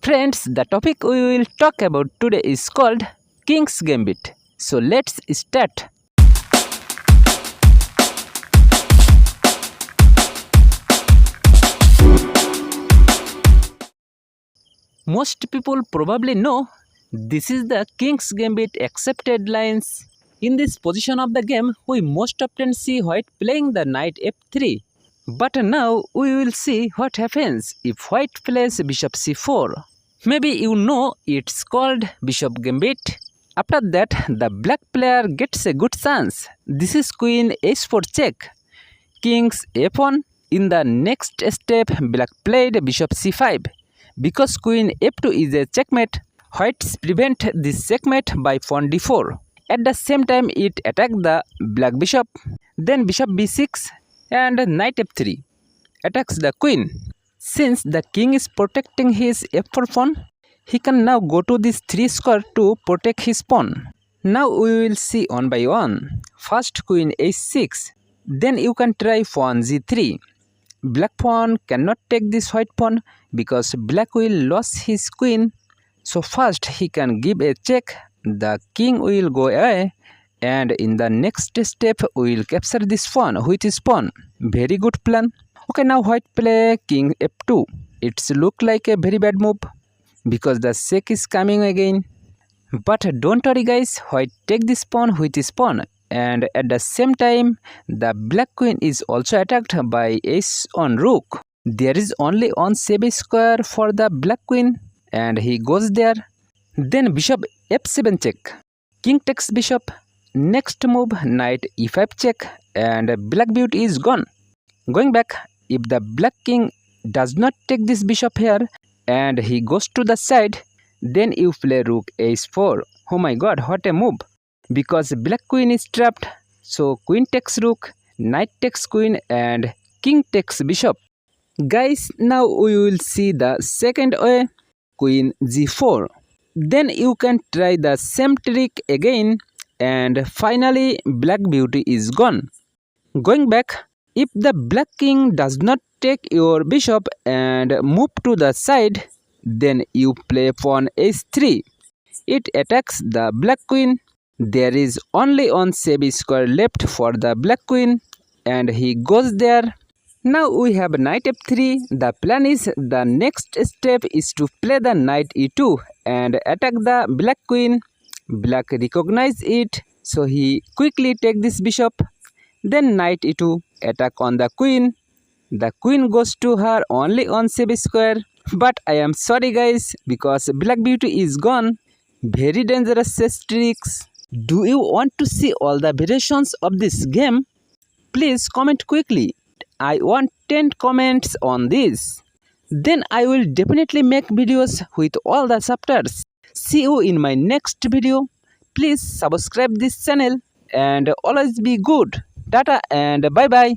Friends, the topic we will talk about today is called King's Gambit. So let's start. Most people probably know this is the King's Gambit accepted lines. In this position of the game, we most often see white playing the knight f3. But now we will see what happens if white plays bishop c4. Maybe you know it's called Bishop Gambit. After that, the black player gets a good chance. This is queen h4 check, king's f1. In the next step, black played bishop c5. Because queen f2 is a checkmate, whites prevent this checkmate by pawn d4. At the same time, it attacked the black bishop. Then bishop b6 and knight f3 attacks the queen. Since the king is protecting his f4 pawn, he can now go to this 3 square to protect his pawn. Now we will see one by one. First queen h6. Then you can try pawn g3. Black pawn cannot take this white pawn because black will lose his queen. So first he can give a check. The king will go away. And in the next step, we will capture this pawn, which is pawn. Very good plan. Okay, now white play king f2. It's look like a very bad move because the check is coming again. But don't worry guys, white take this pawn, which is pawn. And at the same time, the black queen is also attacked by ace on rook. There is only one safe square for the black queen and he goes there. Then bishop f7 check. King takes bishop. Next move, knight e5 check and black beauty is gone. Going back, if the black king does not take this bishop here and he goes to the side, then you play rook h4. Oh my god, what a move! Because black queen is trapped, so queen takes rook, knight takes queen and king takes bishop. Guys, now we will see the second way, queen g4. Then you can try the same trick again. And finally, black beauty is gone. Going back, if the black king does not take your bishop and move to the side, then you play pawn h3. It attacks the black queen. There is only one safe square left for the black queen and he goes there. Now we have knight f3. The plan is the next step is to play the knight e2 and attack the black queen. Black recognize it, so he quickly take this bishop. Then knight e2, attack on the queen. The queen goes to her only on safe square. But I am sorry guys, because black beauty is gone. Very dangerous chess tricks. Do you want to see all the variations of this game? Please comment quickly. I want 10 comments on this. Then I will definitely make videos with all the chapters. See you in my next video. Please subscribe this channel and always be good. Tata and bye bye.